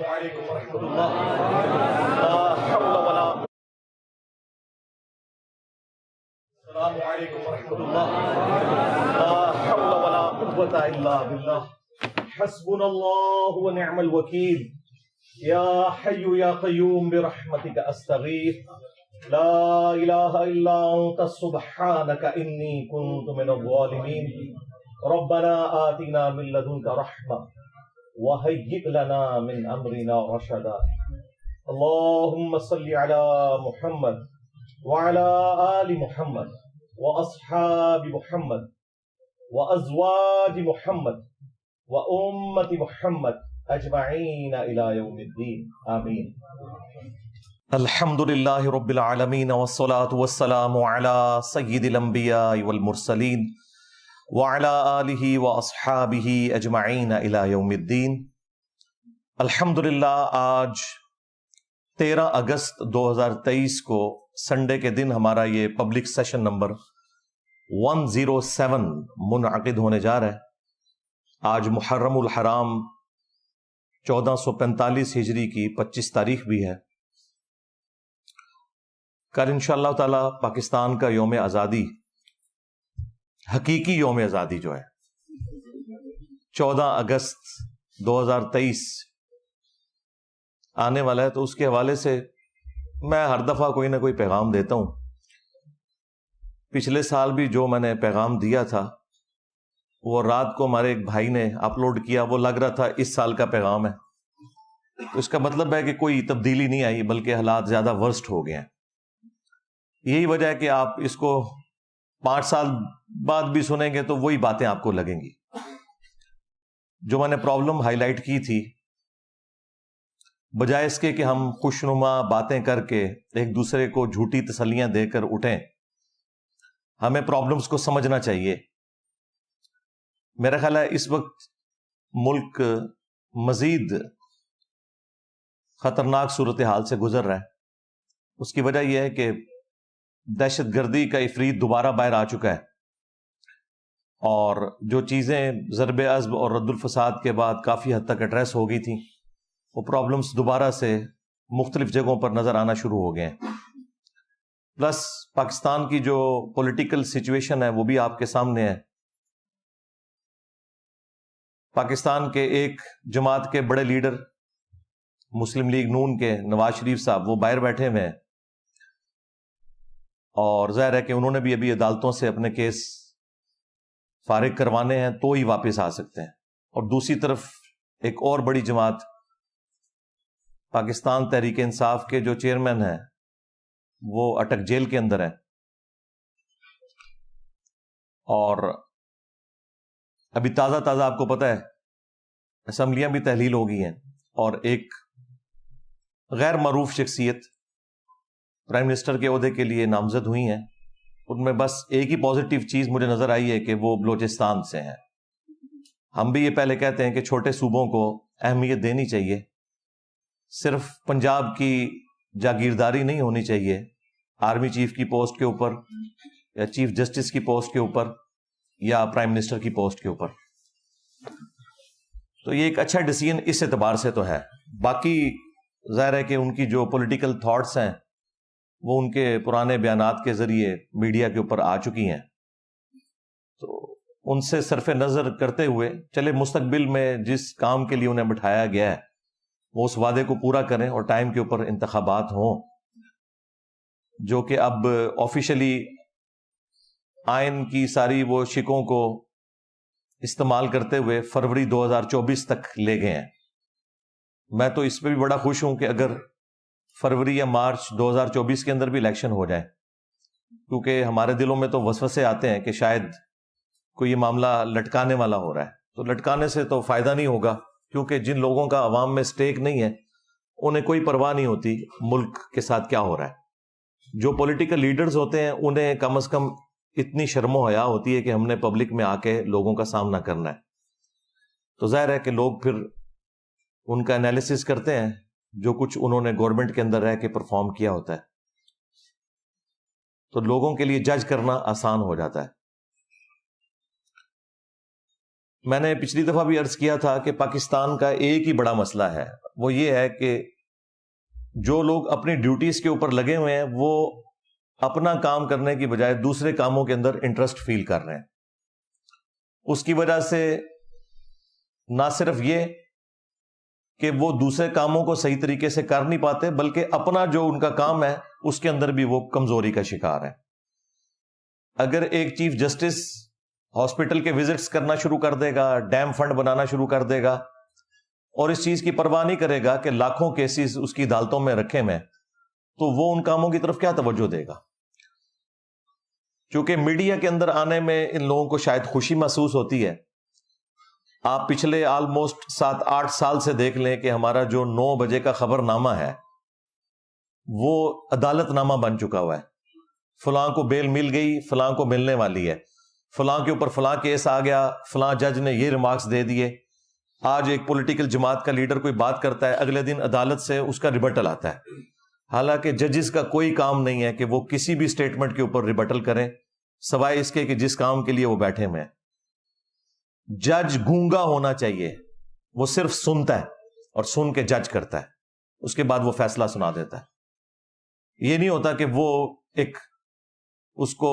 السلام علیکم ورحمۃ اللہ. لا حول ولا السلام علیکم ورحمۃ اللہ. لا حول ولا قوة الا باللہ. حسبنا اللہ ونعم الوکیل. یا حی یا قیوم برحمتک استغیث. لا الہ الا انت سبحانک انی کنت من الظالمین. ربنا آتنا من لدنک رحمہ وهيئ لنا من امرنا رشدا. اللهم صل على محمد وعلى آل محمد واصحاب محمد وازواج محمد وامة محمد اجمعین الى یوم الدین. آمین. الحمد للہ رب العالمین والصلاة والسلام على سید الانبیاء والمرسلین وعلى آلہ واصحابہ اجمعین الی یوم الدین. الحمدللہ آج 13 اگست 2023 کو سنڈے کے دن ہمارا یہ پبلک سیشن نمبر 107 منعقد ہونے جا رہا ہے. آج محرم الحرام 1445 ہجری کی 25 تاریخ بھی ہے. کل انشاءاللہ تعالی پاکستان کا یوم آزادی، حقیقی یوم آزادی جو ہے 14 اگست 2023 آنے والا ہے. تو اس کے حوالے سے میں ہر دفعہ کوئی نہ کوئی پیغام دیتا ہوں. پچھلے سال بھی جو میں نے پیغام دیا تھا وہ رات کو ہمارے ایک بھائی نے اپلوڈ کیا، وہ لگ رہا تھا اس سال کا پیغام ہے. تو اس کا مطلب ہے کہ کوئی تبدیلی نہیں آئی بلکہ حالات زیادہ ورسٹ ہو گئے ہیں. یہی وجہ ہے کہ آپ اس کو 5 سال بعد بھی سنیں گے تو وہی باتیں آپ کو لگیں گی. جو میں نے پرابلم ہائی لائٹ کی تھی، بجائے اس کے کہ ہم خوشنما باتیں کر کے ایک دوسرے کو جھوٹی تسلیاں دے کر اٹھیں، ہمیں پرابلمز کو سمجھنا چاہیے. میرا خیال ہے اس وقت ملک مزید خطرناک صورتحال سے گزر رہا ہے. اس کی وجہ یہ ہے کہ دہشت گردی کا عفریت دوبارہ باہر آ چکا ہے، اور جو چیزیں ضرب عضب اور رد الفساد کے بعد کافی حد تک ایڈریس ہو گئی تھیں، وہ پرابلمز دوبارہ سے مختلف جگہوں پر نظر آنا شروع ہو گئے ہیں. پلس پاکستان کی جو پولیٹیکل سچویشن ہے وہ بھی آپ کے سامنے ہے. پاکستان کے ایک جماعت کے بڑے لیڈر مسلم لیگ نون کے نواز شریف صاحب وہ باہر بیٹھے ہوئے ہیں، اور ظاہر ہے کہ انہوں نے بھی ابھی عدالتوں سے اپنے کیس فارغ کروانے ہیں تو ہی واپس آ سکتے ہیں. اور دوسری طرف ایک اور بڑی جماعت پاکستان تحریک انصاف کے جو چیئرمین ہیں وہ اٹک جیل کے اندر ہیں، اور ابھی تازہ آپ کو پتہ ہے اسمبلیاں بھی تحلیل ہو گئی ہیں، اور ایک غیر معروف شخصیت پرائم منسٹر کے عہدے کے لیے نامزد ہوئی ہیں. ان میں بس ایک ہی پازیٹیو چیز مجھے نظر آئی ہے کہ وہ بلوچستان سے ہیں. ہم بھی یہ پہلے کہتے ہیں کہ چھوٹے صوبوں کو اہمیت دینی چاہیے، صرف پنجاب کی جاگیرداری نہیں ہونی چاہیے آرمی چیف کی پوسٹ کے اوپر یا چیف جسٹس کی پوسٹ کے اوپر یا پرائم منسٹر کی پوسٹ کے اوپر. تو یہ ایک اچھا ڈیسیژن اس اعتبار سے تو ہے. باقی ظاہر ہے کہ ان کی جو پولیٹیکل تھاٹس ہیں وہ ان کے پرانے بیانات کے ذریعے میڈیا کے اوپر آ چکی ہیں، تو ان سے صرف نظر کرتے ہوئے چلے مستقبل میں جس کام کے لیے انہیں بٹھایا گیا ہے وہ اس وعدے کو پورا کریں، اور ٹائم کے اوپر انتخابات ہوں جو کہ اب آفیشلی آئین کی ساری وہ شکوں کو استعمال کرتے ہوئے فروری 2024 تک لے گئے ہیں. میں تو اس پہ بھی بڑا خوش ہوں کہ اگر فروری یا مارچ 2024 کے اندر بھی الیکشن ہو جائے، کیونکہ ہمارے دلوں میں تو وسوسے آتے ہیں کہ شاید کوئی یہ معاملہ لٹکانے والا ہو رہا ہے. تو لٹکانے سے تو فائدہ نہیں ہوگا، کیونکہ جن لوگوں کا عوام میں سٹیک نہیں ہے انہیں کوئی پرواہ نہیں ہوتی ملک کے ساتھ کیا ہو رہا ہے. جو پولیٹیکل لیڈرز ہوتے ہیں انہیں کم از کم اتنی شرم و حیا ہوتی ہے کہ ہم نے پبلک میں آ کے لوگوں کا سامنا کرنا ہے. تو ظاہر ہے کہ لوگ پھر ان کا انالیسس کرتے ہیں جو کچھ انہوں نے گورنمنٹ کے اندر رہ کے پرفارم کیا ہوتا ہے، تو لوگوں کے لیے جج کرنا آسان ہو جاتا ہے. میں نے پچھلی دفعہ بھی عرض کیا تھا کہ پاکستان کا ایک ہی بڑا مسئلہ ہے، وہ یہ ہے کہ جو لوگ اپنی ڈیوٹیز کے اوپر لگے ہوئے ہیں وہ اپنا کام کرنے کی بجائے دوسرے کاموں کے اندر انٹرسٹ فیل کر رہے ہیں. اس کی وجہ سے نہ صرف یہ کہ وہ دوسرے کاموں کو صحیح طریقے سے کر نہیں پاتے، بلکہ اپنا جو ان کا کام ہے اس کے اندر بھی وہ کمزوری کا شکار ہے. اگر ایک چیف جسٹس ہاسپٹل کے وزٹس کرنا شروع کر دے گا، ڈیم فنڈ بنانا شروع کر دے گا، اور اس چیز کی پرواہ نہیں کرے گا کہ لاکھوں کیسز اس کی عدالتوں میں رکھے میں، تو وہ ان کاموں کی طرف کیا توجہ دے گا؟ چونکہ میڈیا کے اندر آنے میں ان لوگوں کو شاید خوشی محسوس ہوتی ہے. آپ پچھلے آلموسٹ 7-8 سال سے دیکھ لیں کہ ہمارا جو 9 بجے کا خبر نامہ ہے وہ عدالت نامہ بن چکا ہوا ہے. فلاں کو بیل مل گئی، فلاں کو ملنے والی ہے، فلاں کے اوپر فلاں کیس آ گیا، فلاں جج نے یہ ریمارکس دے دیے. آج ایک پولیٹیکل جماعت کا لیڈر کوئی بات کرتا ہے، اگلے دن عدالت سے اس کا ریبٹل آتا ہے. حالانکہ ججز کا کوئی کام نہیں ہے کہ وہ کسی بھی سٹیٹمنٹ کے اوپر ریبٹل کریں سوائے اس کے کہ جس کام کے لیے وہ بیٹھے ہوئے ہیں. جج گونگا ہونا چاہیے، وہ صرف سنتا ہے اور سن کے جج کرتا ہے، اس کے بعد وہ فیصلہ سنا دیتا ہے. یہ نہیں ہوتا کہ وہ ایک اس کو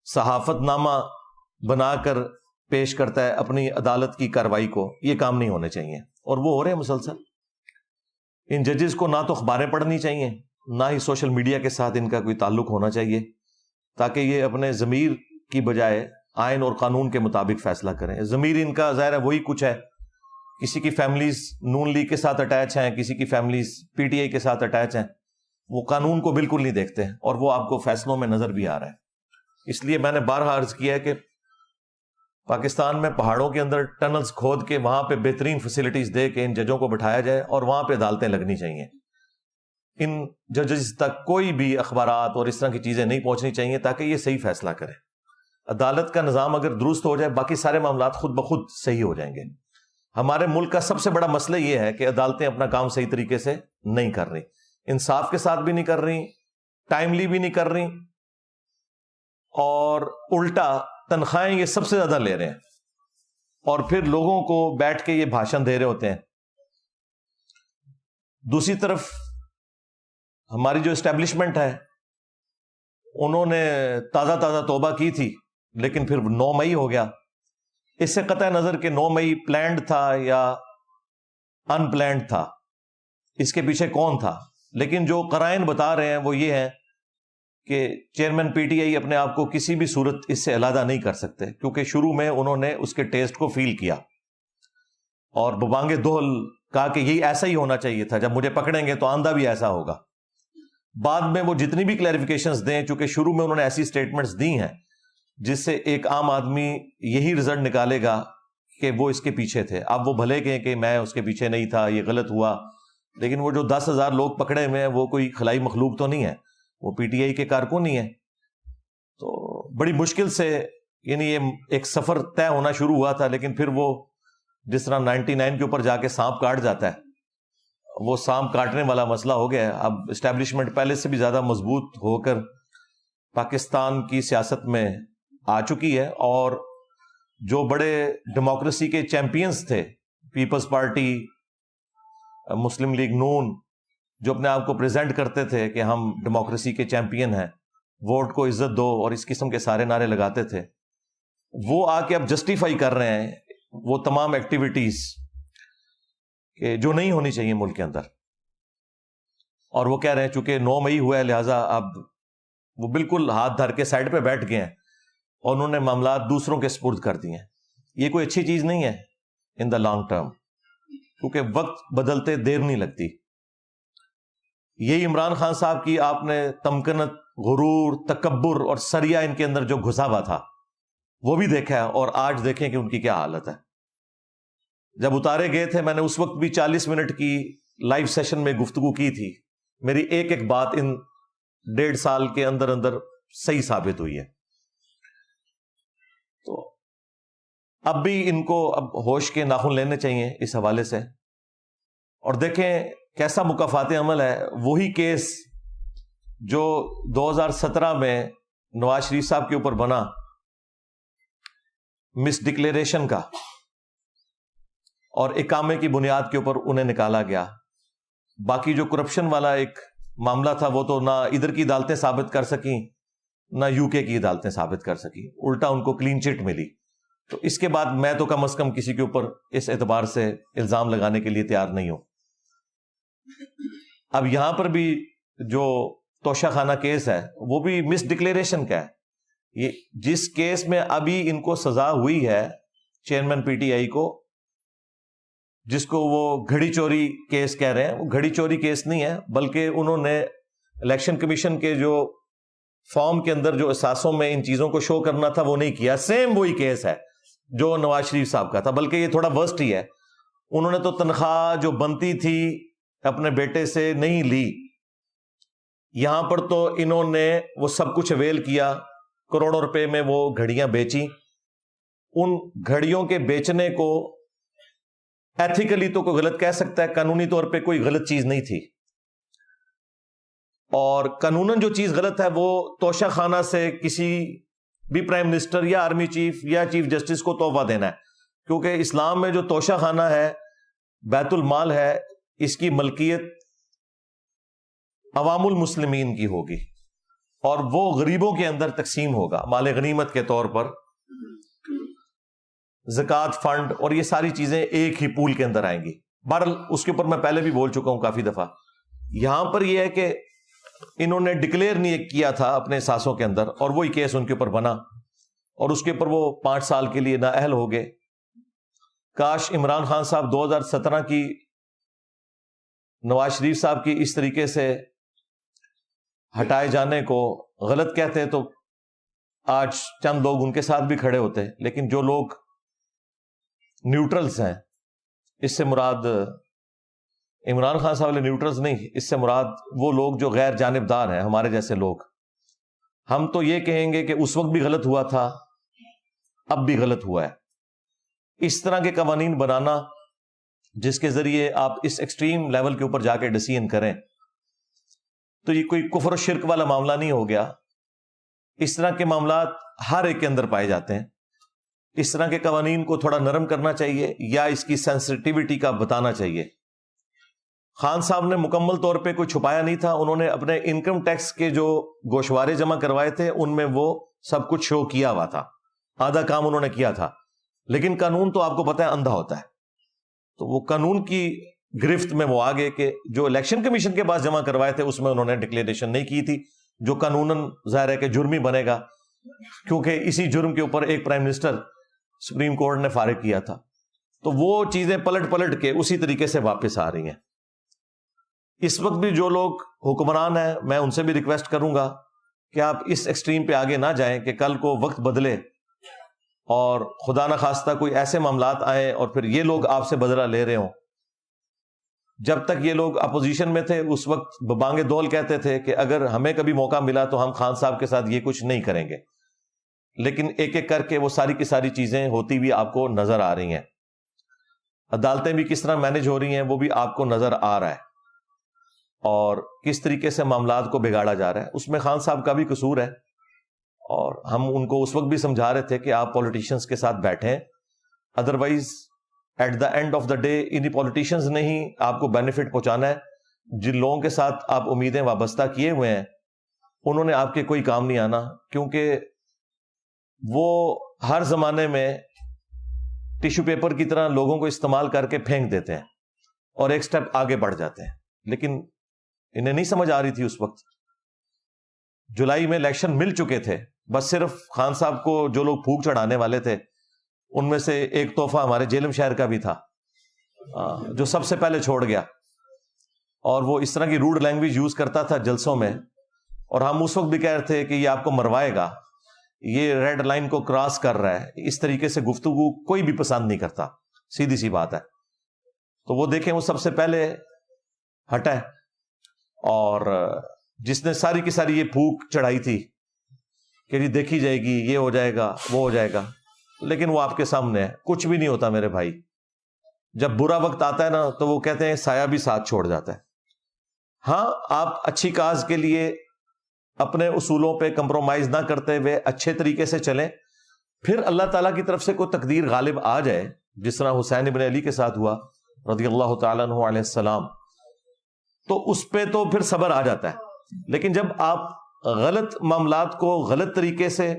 صحافت نامہ بنا کر پیش کرتا ہے اپنی عدالت کی کارروائی کو. یہ کام نہیں ہونے چاہیے اور وہ ہو رہے ہیں مسلسل. ان ججز کو نہ تو اخباریں پڑھنی چاہیے، نہ ہی سوشل میڈیا کے ساتھ ان کا کوئی تعلق ہونا چاہیے، تاکہ یہ اپنے ضمیر کی بجائے آئین اور قانون کے مطابق فیصلہ کریں. ضمیر ان کا ظاہر ہے وہی کچھ ہے، کسی کی فیملیز نون لیگ کے ساتھ اٹیچ ہیں، کسی کی فیملیز پی ٹی آئی کے ساتھ اٹیچ ہیں، وہ قانون کو بالکل نہیں دیکھتے ہیں اور وہ آپ کو فیصلوں میں نظر بھی آ رہا ہے. اس لیے میں نے بارہا عرض کیا ہے کہ پاکستان میں پہاڑوں کے اندر ٹنلز کھود کے وہاں پہ بہترین فیسلٹیز دے کے ان ججوں کو بٹھایا جائے اور وہاں پہ عدالتیں لگنی چاہیے. ان ججز تک کوئی بھی اخبارات اور اس طرح کی چیزیں نہیں پہنچنی چاہیے تاکہ یہ صحیح فیصلہ کریں. عدالت کا نظام اگر درست ہو جائے باقی سارے معاملات خود بخود صحیح ہو جائیں گے. ہمارے ملک کا سب سے بڑا مسئلہ یہ ہے کہ عدالتیں اپنا کام صحیح طریقے سے نہیں کر رہی، انصاف کے ساتھ بھی نہیں کر رہی، ٹائملی بھی نہیں کر رہی، اور الٹا تنخواہیں یہ سب سے زیادہ لے رہے ہیں اور پھر لوگوں کو بیٹھ کے یہ بھاشن دے رہے ہوتے ہیں. دوسری طرف ہماری جو اسٹیبلشمنٹ ہے انہوں نے تازہ توبہ کی تھی، لیکن پھر 9 مئی ہو گیا. اس سے قطع نظر کہ 9 مئی پلانڈ تھا یا ان پلانڈ تھا، اس کے پیچھے کون تھا، لیکن جو قرائن بتا رہے ہیں وہ یہ ہے کہ چیئرمین پی ٹی آئی اپنے آپ کو کسی بھی صورت اس سے علیحدہ نہیں کر سکتے، کیونکہ شروع میں انہوں نے اس کے ٹیسٹ کو فیل کیا اور ببانگ دوہل کہا کہ یہی ایسا ہی ہونا چاہیے تھا، جب مجھے پکڑیں گے تو آندہ بھی ایسا ہوگا. بعد میں وہ جتنی بھی کلیریفیکیشنز دیں، چونکہ شروع میں انہوں نے ایسی سٹیٹمنٹس دی ہیں جس سے ایک عام آدمی یہی رزلٹ نکالے گا کہ وہ اس کے پیچھے تھے. اب وہ بھلے کہیں کہ میں اس کے پیچھے نہیں تھا، یہ غلط ہوا، لیکن وہ جو 10,000 لوگ پکڑے ہوئے ہیں وہ کوئی خلائی مخلوق تو نہیں ہے، وہ پی ٹی آئی کے کارکن نہیں ہے. تو بڑی مشکل سے یعنی یہ ایک سفر طے ہونا شروع ہوا تھا، لیکن پھر وہ جس طرح 99 کے اوپر جا کے سانپ کاٹ جاتا ہے، وہ سانپ کاٹنے والا مسئلہ ہو گیا ہے. اب اسٹیبلشمنٹ پہلے سے بھی زیادہ مضبوط ہو کر پاکستان کی سیاست میں آ چکی ہے، اور جو بڑے ڈیموکریسی کے چیمپئنز تھے، پیپلز پارٹی، مسلم لیگ نون، جو اپنے آپ کو پریزنٹ کرتے تھے کہ ہم ڈیموکریسی کے چیمپئن ہیں، ووٹ کو عزت دو اور اس قسم کے سارے نعرے لگاتے تھے، وہ آ کے اب جسٹیفائی کر رہے ہیں وہ تمام ایکٹیویٹیز کہ جو نہیں ہونی چاہیے ملک کے اندر. اور وہ کہہ رہے ہیں چونکہ 9 مئی ہوا ہے لہٰذا اب وہ بالکل ہاتھ دھر کے سائڈ پہ بیٹھ گئے ہیں اور انہوں نے معاملات دوسروں کے سپرد کر دیے ہیں. یہ کوئی اچھی چیز نہیں ہے ان دا لانگ ٹرم، کیونکہ وقت بدلتے دیر نہیں لگتی. یہی عمران خان صاحب کی آپ نے تمکنت، غرور، تکبر اور سریا ان کے اندر جو گھسا ہوا تھا وہ بھی دیکھا ہے، اور آج دیکھیں کہ ان کی کیا حالت ہے. جب اتارے گئے تھے میں نے اس وقت بھی 40 منٹ کی لائیو سیشن میں گفتگو کی تھی. میری ایک بات ان 1.5 سال کے اندر صحیح ثابت ہوئی ہے. تو اب بھی ان کو اب ہوش کے ناخن لینے چاہیے اس حوالے سے. اور دیکھیں کیسا مکافات عمل ہے، وہی کیس جو 2017 میں نواز شریف صاحب کے اوپر بنا مس ڈکلیریشن کا، اور اقامے کی بنیاد کے اوپر انہیں نکالا گیا. باقی جو کرپشن والا ایک معاملہ تھا وہ تو نہ ادھر کی عدالتیں ثابت کر سکیں نہ یو کے کی عدالتیں ثابت کر سکیں, الٹا ان کو کلین چٹ ملی. تو اس کے بعد میں تو کم از کم کسی کے اوپر اس اعتبار سے الزام لگانے کے لیے تیار نہیں ہوں. اب یہاں پر بھی جو توشہ خانہ کیس ہے وہ بھی مس ڈکلیریشن کا ہے. یہ جس کیس میں ابھی ان کو سزا ہوئی ہے چیئرمین پی ٹی آئی کو, جس کو وہ گھڑی چوری کیس کہہ رہے ہیں, وہ گھڑی چوری کیس نہیں ہے, بلکہ انہوں نے الیکشن کمیشن کے جو فارم کے اندر جو اثاثوں میں ان چیزوں کو شو کرنا تھا وہ نہیں کیا. سیم وہی کیس ہے جو نواز شریف صاحب کا تھا, بلکہ یہ تھوڑا ورسٹ ہی ہے. انہوں نے تو تنخواہ جو بنتی تھی اپنے بیٹے سے نہیں لی, یہاں پر تو انہوں نے وہ سب کچھ اویل کیا, کروڑوں روپے میں وہ گھڑیاں بیچی. ان گھڑیوں کے بیچنے کو ایتھیکلی تو کوئی غلط کہہ سکتا ہے, قانونی طور پہ کوئی غلط چیز نہیں تھی. اور قانوناً جو چیز غلط ہے وہ توشہ خانہ سے کسی بھی پرائم منسٹر یا آرمی چیف یا چیف جسٹس کو تحفہ دینا ہے, کیونکہ اسلام میں جو توشہ خانہ ہے بیت المال ہے, اس کی ملکیت عوام المسلمین کی ہوگی اور وہ غریبوں کے اندر تقسیم ہوگا مال غنیمت کے طور پر. زکوٰۃ فنڈ اور یہ ساری چیزیں ایک ہی پول کے اندر آئیں گی. بہرحال اس کے اوپر میں پہلے بھی بول چکا ہوں کافی دفعہ. یہاں پر یہ ہے کہ انہوں نے ڈکلیئر نہیں کیا تھا اپنے ساسوں کے اندر, اور وہی کیس ان کے اوپر بنا اور اس کے اوپر وہ 5 سال کے لیے نااہل ہو گئے. کاش عمران خان صاحب 2017 کی نواز شریف صاحب کی اس طریقے سے ہٹائے جانے کو غلط کہتے تو آج چند لوگ ان کے ساتھ بھی کھڑے ہوتے, لیکن جو لوگ نیوٹرلز ہیں, اس سے مراد عمران خان صاحب والے نیوٹرلز نہیں, اس سے مراد وہ لوگ جو غیر جانبدار ہیں, ہمارے جیسے لوگ. ہم تو یہ کہیں گے کہ اس وقت بھی غلط ہوا تھا, اب بھی غلط ہوا ہے. اس طرح کے قوانین بنانا جس کے ذریعے آپ اس ایکسٹریم لیول کے اوپر جا کے ڈیسیژن کریں, تو یہ کوئی کفر و شرک والا معاملہ نہیں ہو گیا. اس طرح کے معاملات ہر ایک کے اندر پائے جاتے ہیں. اس طرح کے قوانین کو تھوڑا نرم کرنا چاہیے یا اس کی سینسٹیوٹی کا بتانا چاہیے. خان صاحب نے مکمل طور پہ کوئی چھپایا نہیں تھا, انہوں نے اپنے انکم ٹیکس کے جو گوشوارے جمع کروائے تھے ان میں وہ سب کچھ شو کیا ہوا تھا, آدھا کام انہوں نے کیا تھا. لیکن قانون تو آپ کو پتہ ہے اندھا ہوتا ہے, تو وہ قانون کی گرفت میں وہ آگے کہ جو الیکشن کمیشن کے پاس جمع کروائے تھے اس میں انہوں نے ڈکلیریشن نہیں کی تھی, جو قانوناً ظاہر ہے کہ جرم ہی بنے گا, کیونکہ اسی جرم کے اوپر ایک پرائم منسٹر سپریم کورٹ نے فارغ کیا تھا. تو وہ چیزیں پلٹ کے اسی طریقے سے واپس آ رہی ہیں. اس وقت بھی جو لوگ حکمران ہیں میں ان سے بھی ریکویسٹ کروں گا کہ آپ اس ایکسٹریم پہ آگے نہ جائیں کہ کل کو وقت بدلے اور خدا نخواستہ کوئی ایسے معاملات آئیں اور پھر یہ لوگ آپ سے بدلہ لے رہے ہوں. جب تک یہ لوگ اپوزیشن میں تھے اس وقت ببانگ دول کہتے تھے کہ اگر ہمیں کبھی موقع ملا تو ہم خان صاحب کے ساتھ یہ کچھ نہیں کریں گے, لیکن ایک ایک کر کے وہ ساری کی ساری چیزیں ہوتی بھی آپ کو نظر آ رہی ہیں. عدالتیں بھی کس طرح مینج ہو رہی ہیں وہ بھی آپ کو نظر آ رہا ہے, اور کس طریقے سے معاملات کو بگاڑا جا رہا ہے. اس میں خان صاحب کا بھی قصور ہے, اور ہم ان کو اس وقت بھی سمجھا رہے تھے کہ آپ پولیٹیشنز کے ساتھ بیٹھیں, otherwise at the end of the day انہی پولیٹیشنز نے ہی آپ کو بینیفٹ پہنچانا ہے. جن لوگوں کے ساتھ آپ امیدیں وابستہ کیے ہوئے ہیں انہوں نے آپ کے کوئی کام نہیں آنا, کیونکہ وہ ہر زمانے میں ٹیشو پیپر کی طرح لوگوں کو استعمال کر کے پھینک دیتے ہیں اور ایک سٹیپ آگے بڑھ جاتے ہیں. لیکن انہیں نہیں سمجھ آ رہی تھی اس وقت. جولائی میں الیکشن مل چکے تھے, بس صرف خان صاحب کو جو لوگ پھونک چڑھانے والے تھے ان میں سے ایک تحفہ ہمارے جیلم شہر کا بھی تھا جو سب سے پہلے چھوڑ گیا, اور وہ اس طرح کی روڈ لینگویج یوز کرتا تھا جلسوں میں, اور ہم اس وقت بھی کہہ رہے تھے کہ یہ آپ کو مروائے گا, یہ ریڈ لائن کو کراس کر رہا ہے. اس طریقے سے گفتگو کوئی بھی پسند نہیں کرتا, سیدھی سی بات ہے. تو وہ دیکھیں وہ سب سے پہلے ہٹا ہے, اور جس نے ساری کی ساری یہ پھونک چڑھائی تھی کہ جی دیکھی جائے گی, یہ ہو جائے گا, وہ ہو جائے گا, لیکن وہ آپ کے سامنے ہے. کچھ بھی نہیں ہوتا میرے بھائی. جب برا وقت آتا ہے نا تو وہ کہتے ہیں سایہ بھی ساتھ چھوڑ جاتا ہے. ہاں آپ اچھی کاز کے لیے اپنے اصولوں پہ کمپرومائز نہ کرتے ہوئے اچھے طریقے سے چلیں, پھر اللہ تعالیٰ کی طرف سے کوئی تقدیر غالب آ جائے جس طرح حسین ابن علی کے ساتھ ہوا رضی اللہ تعالیٰ عنہ علیہ السلام، تو اس پہ تو پھر صبر آ جاتا ہے. لیکن جب آپ غلط معاملات کو غلط طریقے سے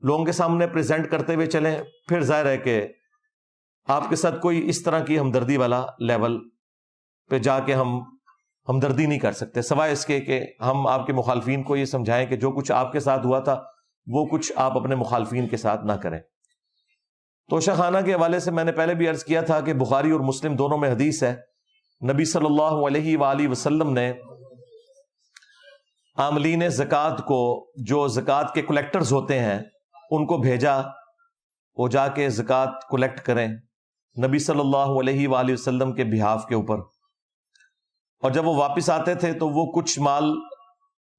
لوگوں کے سامنے پریزنٹ کرتے ہوئے چلیں، پھر ظاہر ہے کہ آپ کے ساتھ کوئی اس طرح کی ہمدردی والا لیول پہ جا کے ہم ہمدردی نہیں کر سکتے، سوائے اس کے کہ ہم آپ کے مخالفین کو یہ سمجھائیں کہ جو کچھ آپ کے ساتھ ہوا تھا وہ کچھ آپ اپنے مخالفین کے ساتھ نہ کریں. توشہ خانہ کے حوالے سے میں نے پہلے بھی عرض کیا تھا کہ بخاری اور مسلم دونوں میں حدیث ہے، نبی صلی اللہ علیہ وآلہ وسلم نے عاملین زکوٰۃ کو، جو زکوٰۃ کے کلیکٹرز ہوتے ہیں، ان کو بھیجا وہ جا کے زکوٰۃ کلیکٹ کریں نبی صلی اللہ علیہ وآلہ وسلم کے بہاف کے اوپر. اور جب وہ واپس آتے تھے تو وہ کچھ مال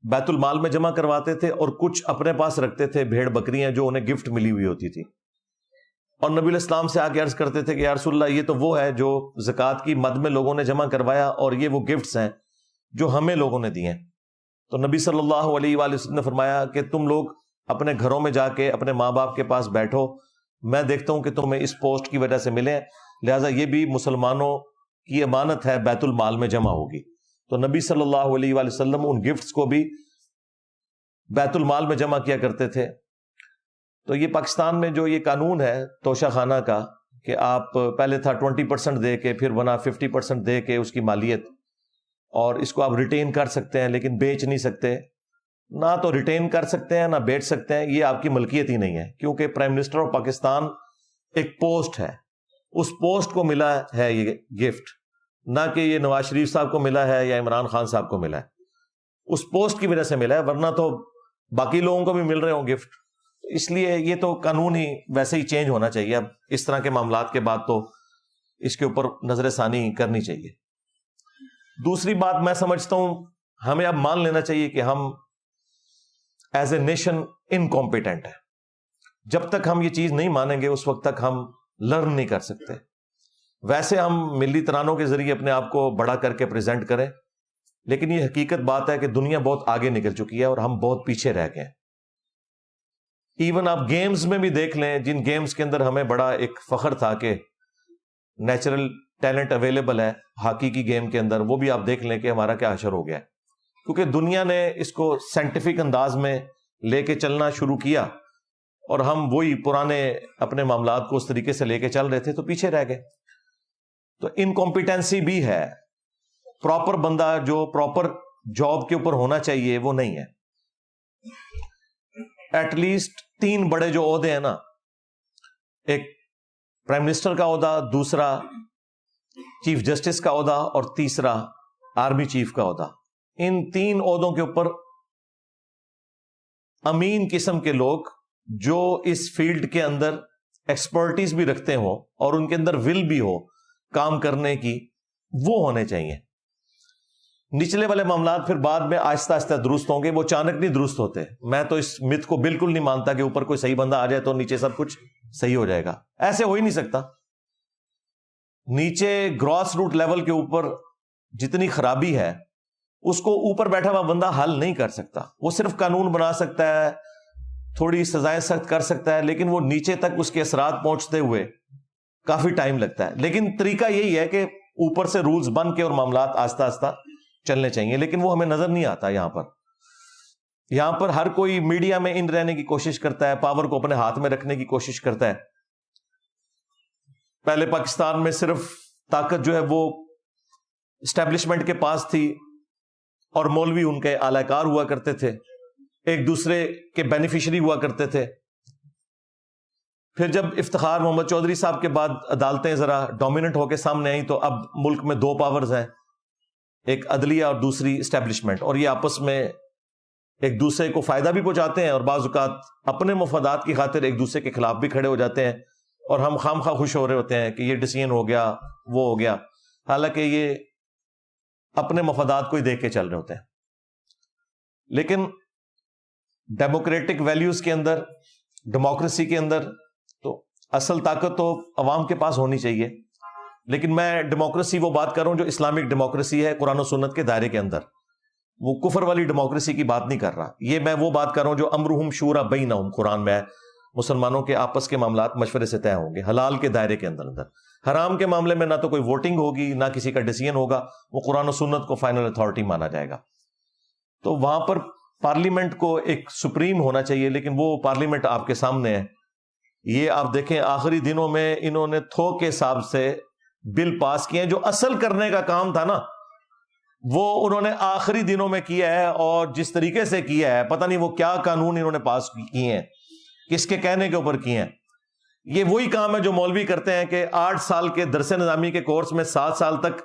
بیت المال میں جمع کرواتے تھے اور کچھ اپنے پاس رکھتے تھے، بھیڑ بکریاں جو انہیں گفٹ ملی ہوئی ہوتی تھی. اور نبی علیہ السلام سے آگے عرض کرتے تھے کہ یا رسول اللہ، یہ تو وہ ہے جو زکوٰۃ کی مد میں لوگوں نے جمع کروایا، اور یہ وہ گفٹس ہیں جو ہمیں لوگوں نے دیے. تو نبی صلی اللہ علیہ وآلہ وسلم نے فرمایا کہ تم لوگ اپنے گھروں میں جا کے اپنے ماں باپ کے پاس بیٹھو، میں دیکھتا ہوں کہ تمہیں اس پوسٹ کی وجہ سے ملے، لہٰذا یہ بھی مسلمانوں کی امانت ہے، بیت المال میں جمع ہوگی. تو نبی صلی اللہ علیہ وآلہ وسلم ان گفٹس کو بھی بیت المال میں جمع کیا کرتے تھے. تو یہ پاکستان میں جو یہ قانون ہے توشہ خانہ کا کہ آپ پہلے تھا 20% دے کے، پھر بنا 50% دے کے اس کی مالیت، اور اس کو آپ ریٹین کر سکتے ہیں لیکن بیچ نہیں سکتے. نہ تو ریٹین کر سکتے ہیں نہ بیچ سکتے ہیں، یہ آپ کی ملکیت ہی نہیں ہے، کیونکہ پرائم منسٹر آف پاکستان ایک پوسٹ ہے، اس پوسٹ کو ملا ہے یہ گفٹ، نہ کہ یہ نواز شریف صاحب کو ملا ہے یا عمران خان صاحب کو ملا ہے. اس پوسٹ کی وجہ سے ملا ہے، ورنہ تو باقی لوگوں کو بھی مل رہے ہوں گفٹ. اس لیے یہ تو قانون ہی ویسے ہی چینج ہونا چاہیے. اب اس طرح کے معاملات کے بعد تو اس کے اوپر نظر ثانی کرنی چاہیے. دوسری بات میں سمجھتا ہوں ہمیں اب مان لینا چاہیے کہ ہم ایز اے نیشن انکمپیٹنٹ ہے. جب تک ہم یہ چیز نہیں مانیں گے اس وقت تک ہم لرن نہیں کر سکتے. ویسے ہم ملی ترانوں کے ذریعے اپنے آپ کو بڑا کر کے پریزنٹ کریں، لیکن یہ حقیقت بات ہے کہ دنیا بہت آگے نکل چکی ہے اور ہم بہت پیچھے رہ گئے ہیں. ایون آپ گیمز میں بھی دیکھ لیں، جن گیمز کے اندر ہمیں بڑا ایک فخر تھا کہ نیچرل ٹیلنٹ اویلیبل ہے ہاکی کی گیم کے اندر، وہ بھی آپ دیکھ لیں کہ ہمارا کیا حشر ہو گیا ہے. کیونکہ دنیا نے اس کو سائنٹیفک انداز میں لے کے چلنا شروع کیا اور ہم وہی پرانے اپنے معاملات کو اس طریقے سے لے کے چل رہے تھے تو پیچھے رہ گئے. تو انکمپیٹنسی بھی ہے، پراپر بندہ جو پراپر جاب کے اوپر ہونا چاہیے وہ نہیں ہے. ایٹ لیسٹ 3 بڑے جو عہدے ہیں نا، ایک پرائم منسٹر کا عہدہ، دوسرا چیف جسٹس کا عہدہ اور تیسرا آرمی چیف کا عہدہ، ان 3 عہدوں کے اوپر امین قسم کے لوگ جو اس فیلڈ کے اندر ایکسپرٹیز بھی رکھتے ہوں اور ان کے اندر ول بھی ہو کام کرنے کی، وہ ہونے چاہیے. نچلے والے معاملات پھر بعد میں آہستہ آہستہ درست ہوں گے، وہ اچانک نہیں درست ہوتے. میں تو اس مت کو بالکل نہیں مانتا کہ اوپر کوئی صحیح بندہ آ جائے تو نیچے سب کچھ صحیح ہو جائے گا. ایسے ہو ہی نہیں سکتا. نیچے گراس روٹ لیول کے اوپر جتنی خرابی ہے اس کو اوپر بیٹھا ہوا بندہ حل نہیں کر سکتا. وہ صرف قانون بنا سکتا ہے، تھوڑی سزائیں سخت کر سکتا ہے، لیکن وہ نیچے تک اس کے اثرات پہنچتے ہوئے کافی ٹائم لگتا ہے. لیکن طریقہ یہی ہے کہ اوپر سے رولز بن کے اور معاملات آہستہ آہستہ چلنے چاہیے، لیکن وہ ہمیں نظر نہیں آتا. یہاں پر ہر کوئی میڈیا میں ان رہنے کی کوشش کرتا ہے، پاور کو اپنے ہاتھ میں رکھنے کی کوشش کرتا ہے. پہلے پاکستان میں صرف طاقت جو ہے وہ اسٹیبلشمنٹ کے پاس تھی اور مولوی ان کے اعلی کار ہوا کرتے تھے، ایک دوسرے کے بینیفیشری ہوا کرتے تھے. پھر جب افتخار محمد چودھری صاحب کے بعد عدالتیں ذرا ڈومیننٹ ہو کے سامنے آئیں تو اب ملک میں 2 پاورز ہیں، ایک عدلیہ اور دوسری اسٹیبلشمنٹ، اور یہ آپس میں ایک دوسرے کو فائدہ بھی پہنچاتے ہیں اور بعض اوقات اپنے مفادات کی خاطر ایک دوسرے کے خلاف بھی کھڑے ہو جاتے ہیں، اور ہم خام خواہ خوش ہو رہے ہوتے ہیں کہ یہ ڈیسیژن ہو گیا، وہ ہو گیا، حالانکہ یہ اپنے مفادات کو ہی دیکھ کے چل رہے ہوتے ہیں. لیکن ڈیموکریٹک ویلیوز کے اندر، ڈیموکریسی کے اندر تو اصل طاقت تو عوام کے پاس ہونی چاہیے. لیکن میں ڈیموکریسی وہ بات کر رہا ہوں جو اسلامک ڈیموکریسی ہے قرآن و سنت کے دائرے کے اندر، وہ کفر والی ڈیموکریسی کی بات نہیں کر رہا. یہ میں وہ بات کر رہا ہوں جو امرہم شورا بینہم قرآن میں ہے، مسلمانوں کے آپس کے معاملات مشورے سے طے ہوں گے، حلال کے دائرے کے اندر حرام کے معاملے میں نہ تو کوئی ووٹنگ ہوگی، نہ کسی کا ڈیسیژن ہوگا، وہ قرآن و سنت کو فائنل اتھارٹی مانا جائے گا. تو وہاں پر پارلیمنٹ کو ایک سپریم ہونا چاہیے، لیکن وہ پارلیمنٹ آپ کے سامنے ہے. یہ آپ دیکھیں آخری دنوں میں انہوں نے تھوک کے حساب سے بل پاس کیے ہیں، جو اصل کرنے کا کام تھا نا وہ انہوں نے آخری دنوں میں کیا ہے، اور جس طریقے سے کیا ہے پتہ نہیں وہ کیا قانون انہوں نے پاس کیے ہیں، کس کے کہنے کے اوپر کیے ہیں. یہ وہی کام ہے جو مولوی کرتے ہیں کہ 8 سال کے درس نظامی کے کورس میں 7 سال تک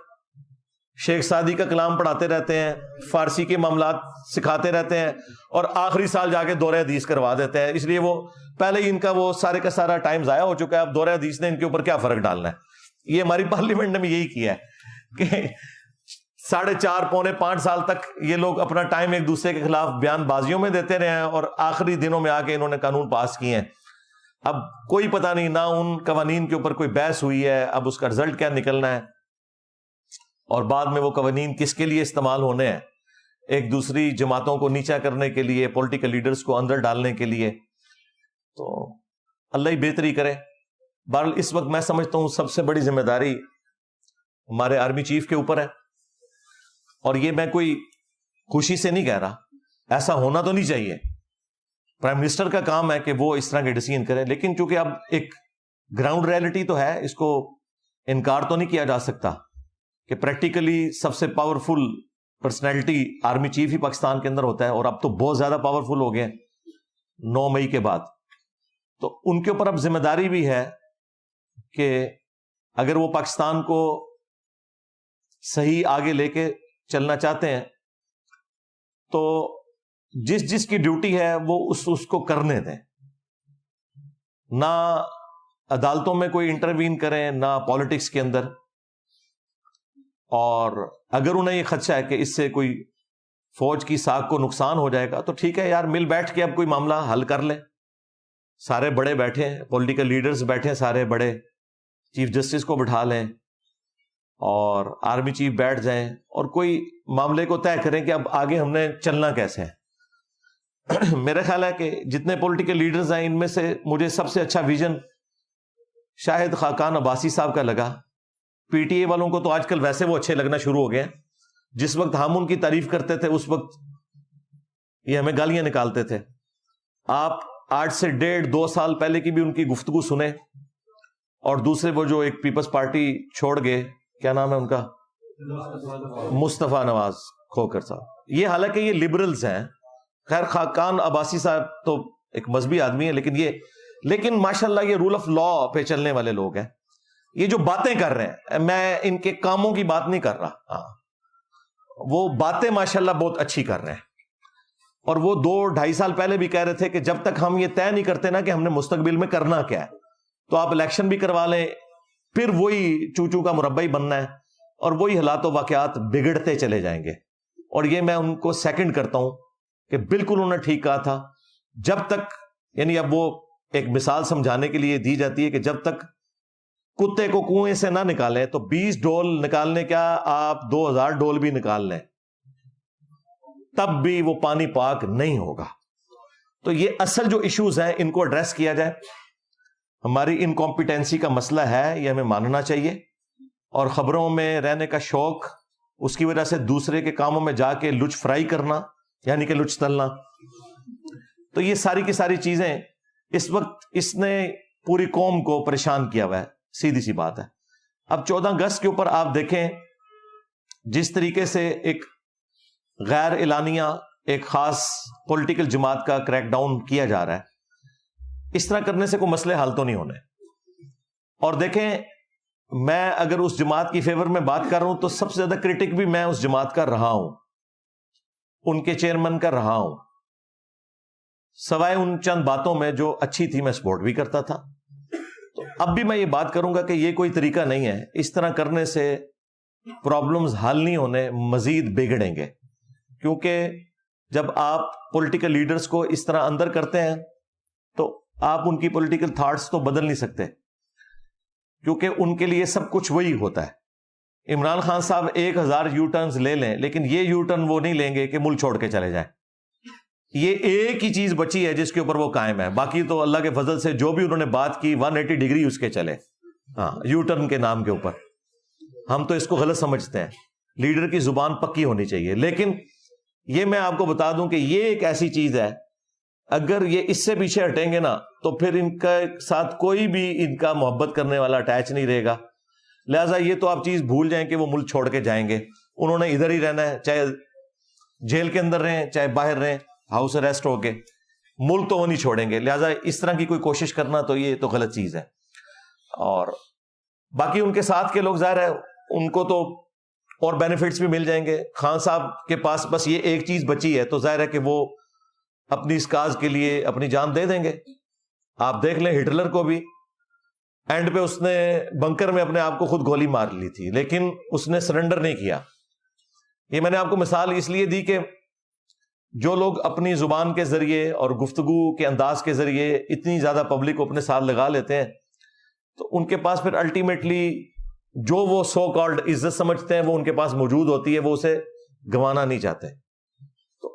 شیخ سعدی کا کلام پڑھاتے رہتے ہیں، فارسی کے معاملات سکھاتے رہتے ہیں، اور آخری سال جا کے دورہ حدیث کروا دیتے ہیں. اس لیے وہ پہلے ہی ان کا وہ سارے کا سارا ٹائم ضائع ہو چکا ہے، اب دورہ حدیث نے ان کے اوپر کیا فرق ڈالنا ہے. یہ ہماری پارلیمنٹ نے بھی یہی کیا ہے کہ 4.5 پونے 5 سال تک یہ لوگ اپنا ٹائم ایک دوسرے کے خلاف بیان بازیوں میں دیتے رہے ہیں، اور آخری دنوں میں آ کے انہوں نے قانون پاس کیے ہیں. اب کوئی پتہ نہیں نہ ان قوانین کے اوپر کوئی بحث ہوئی ہے، اب اس کا رزلٹ کیا نکلنا ہے، اور بعد میں وہ قوانین کس کے لیے استعمال ہونے ہیں، ایک دوسری جماعتوں کو نیچا کرنے کے لیے، پولیٹیکل لیڈرز کو اندر ڈالنے کے لیے. تو اللہ ہی بہتری کرے. بہرحال اس وقت میں سمجھتا ہوں سب سے بڑی ذمہ داری ہمارے آرمی چیف کے اوپر ہے، اور یہ میں کوئی خوشی سے نہیں کہہ رہا، ایسا ہونا تو نہیں چاہیے. پرائم منسٹر کا کام ہے کہ وہ اس طرح کے ڈیسیژن کرے، لیکن چونکہ اب ایک گراؤنڈ ریئلٹی تو ہے، اس کو انکار تو نہیں کیا جا سکتا کہ پریکٹیکلی سب سے پاورفل پرسنالٹی آرمی چیف ہی پاکستان کے اندر ہوتا ہے، اور اب تو بہت زیادہ پاورفل ہو گئے 9 مئی کے بعد. تو ان کے اوپر اب ذمہ داری بھی ہے کہ اگر وہ پاکستان کو صحیح آگے لے کے چلنا چاہتے ہیں تو جس کی ڈیوٹی ہے وہ اس کو کرنے دیں، نہ عدالتوں میں کوئی انٹروین کریں، نہ پالیٹکس کے اندر. اور اگر انہیں یہ خدشہ ہے کہ اس سے کوئی فوج کی ساکھ کو نقصان ہو جائے گا تو ٹھیک ہے یار، مل بیٹھ کے اب کوئی معاملہ حل کر لیں. سارے بڑے بیٹھے ہیں، پولیٹیکل لیڈرز بیٹھے ہیں، سارے بڑے، چیف جسٹس کو بٹھا لیں اور آرمی چیف بیٹھ جائیں اور کوئی معاملے کو طے کریں کہ اب آگے ہم نے چلنا کیسے ہے. میرا خیال ہے کہ جتنے پولیٹیکل لیڈرز ہیں ان میں سے مجھے سب سے اچھا ویژن شاہد خاقان عباسی صاحب کا لگا. پی ٹی اے والوں کو تو آج کل ویسے وہ اچھے لگنا شروع ہو گئے ہیں. جس وقت ہم ان کی تعریف کرتے تھے اس وقت یہ ہمیں گالیاں نکالتے تھے. آپ 8 سے 1.5-2 سال پہلے کی بھی ان کی گفتگو سنیں، اور دوسرے وہ جو ایک پیپلز پارٹی چھوڑ گئے، کیا نام ہے ان کا، مصطفیٰ نواز کھوکر صاحب. یہ حالانکہ یہ لبرلز ہیں، خیر خاقان عباسی صاحب تو ایک مذہبی آدمی ہے، لیکن ماشاءاللہ یہ رول آف لا پہ چلنے والے لوگ ہیں. یہ جو باتیں کر رہے ہیں، میں ان کے کاموں کی بات نہیں کر رہا، وہ باتیں ماشاءاللہ بہت اچھی کر رہے ہیں. اور وہ 2-2.5 سال پہلے بھی کہہ رہے تھے کہ جب تک ہم یہ طے نہیں کرتے نا کہ ہم نے مستقبل میں کرنا کیا ہے، تو آپ الیکشن بھی کروا لیں، پھر وہی چوچو کا مربع ہی بننا ہے، اور وہی حالات و واقعات بگڑتے چلے جائیں گے. اور یہ میں ان کو سیکنڈ کرتا ہوں کہ بالکل انہوں نے ٹھیک کہا تھا. جب تک، یعنی اب وہ ایک مثال سمجھانے کے لیے دی جاتی ہے کہ جب تک کتے کو کنویں سے نہ نکالیں تو 20 ڈول نکالنے کیا آپ 2000 ڈول بھی نکال لیں تب بھی وہ پانی پاک نہیں ہوگا. تو یہ اصل جو ایشوز ہیں ان کو ایڈریس کیا جائے. ہماری انکمپیٹنسی کا مسئلہ ہے، یہ ہمیں ماننا چاہیے، اور خبروں میں رہنے کا شوق، اس کی وجہ سے دوسرے کے کاموں میں جا کے لچ فرائی کرنا، یعنی کہ لچ تلنا، تو یہ ساری کی ساری چیزیں اس وقت اس نے پوری قوم کو پریشان کیا ہوا ہے. سیدھی سی بات ہے. اب 14 اگست کے اوپر آپ دیکھیں جس طریقے سے ایک غیر اعلانیہ ایک خاص پولیٹیکل جماعت کا کریک ڈاؤن کیا جا رہا ہے، اس طرح کرنے سے کوئی مسئلے حل تو نہیں ہونے. اور دیکھیں، میں اگر اس جماعت کی فیور میں بات کر رہا ہوں تو سب سے زیادہ کرٹک بھی میں اس جماعت کا رہا ہوں، ان کے چیئرمین کا رہا ہوں، سوائے ان چند باتوں میں جو اچھی تھی میں سپورٹ بھی کرتا تھا. تو اب بھی میں یہ بات کروں گا کہ یہ کوئی طریقہ نہیں ہے. اس طرح کرنے سے پرابلمز حل نہیں ہونے، مزید بگڑیں گے. کیونکہ جب آپ پولیٹیکل لیڈرز کو اس طرح اندر کرتے ہیں تو آپ ان کی پولیٹیکل تھاٹس تو بدل نہیں سکتے، کیونکہ ان کے لیے سب کچھ وہی ہوتا ہے. عمران خان صاحب 1000 یو ٹرنز لے لیں، لیکن یہ یو ٹرن وہ نہیں لیں گے کہ ملک چھوڑ کے چلے جائیں. یہ ایک ہی چیز بچی ہے جس کے اوپر وہ قائم ہے، باقی تو اللہ کے فضل سے جو بھی انہوں نے بات کی 180 ڈگری اس کے چلے، ہاں یو ٹرن کے نام کے اوپر۔ ہم تو اس کو غلط سمجھتے ہیں، لیڈر کی زبان پکی ہونی چاہیے، لیکن یہ میں آپ کو بتا دوں کہ یہ ایک ایسی چیز ہے اگر یہ اس سے پیچھے ہٹیں گے نا تو پھر ان کا ساتھ کوئی بھی ان کا محبت کرنے والا اٹیچ نہیں رہے گا۔ لہٰذا یہ تو آپ چیز بھول جائیں کہ وہ ملک چھوڑ کے جائیں گے، انہوں نے ادھر ہی رہنا ہے، چاہے جیل کے اندر رہیں چاہے باہر رہیں، ہاؤس اریسٹ ہو کے، ملک تو وہ نہیں چھوڑیں گے۔ لہٰذا اس طرح کی کوئی کوشش کرنا تو یہ تو غلط چیز ہے۔ اور باقی ان کے ساتھ کے لوگ ظاہر ہے ان کو تو اور بینیفٹس بھی مل جائیں گے۔ خان صاحب کے پاس بس یہ ایک چیز بچی ہے تو ظاہر ہے کہ وہ اپنی اس کاز کے لیے اپنی جان دے دیں گے۔ آپ دیکھ لیں ہٹلر کو بھی اینڈ پہ اس نے بنکر میں اپنے آپ کو خود گولی مار لی تھی، لیکن اس نے سرنڈر نہیں کیا۔ یہ میں نے آپ کو مثال اس لیے دی کہ جو لوگ اپنی زبان کے ذریعے اور گفتگو کے انداز کے ذریعے اتنی زیادہ پبلک کو اپنے ساتھ لگا لیتے ہیں تو ان کے پاس پھر الٹیمیٹلی جو وہ سو کالڈ عزت سمجھتے ہیں وہ ان کے پاس موجود ہوتی ہے، وہ اسے گنوانا نہیں چاہتے۔ تو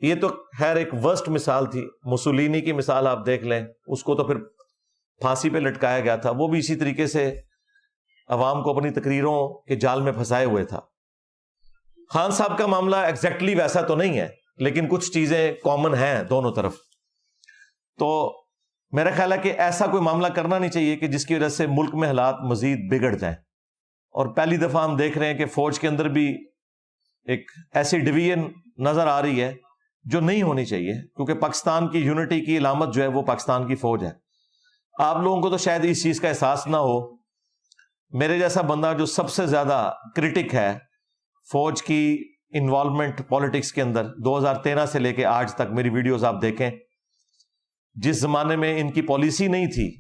یہ تو خیر ایک ورسٹ مثال تھی۔ مسولینی کی مثال آپ دیکھ لیں، اس کو تو پھر پھانسی پہ لٹکایا گیا تھا، وہ بھی اسی طریقے سے عوام کو اپنی تقریروں کے جال میں پھنسائے ہوئے تھا۔ خان صاحب کا معاملہ ایگزیکٹلی ویسا تو نہیں ہے، لیکن کچھ چیزیں کامن ہیں دونوں طرف۔ تو میرا خیال ہے کہ ایسا کوئی معاملہ کرنا نہیں چاہیے کہ جس کی وجہ سے ملک میں حالات مزید بگڑ جائیں۔ اور پہلی دفعہ ہم دیکھ رہے ہیں کہ فوج کے اندر بھی ایک ایسی ڈویژن نظر آ رہی ہے جو نہیں ہونی چاہیے، کیونکہ پاکستان کی یونٹی کی علامت جو ہے وہ پاکستان کی فوج ہے۔ آپ لوگوں کو تو شاید اس چیز کا احساس نہ ہو، میرے جیسا بندہ جو سب سے زیادہ کرٹک ہے فوج کی انوالومنٹ پالیٹکس کے اندر، 2013 سے لے کے آج تک میری ویڈیوز آپ دیکھیں، جس زمانے میں ان کی پالیسی نہیں تھی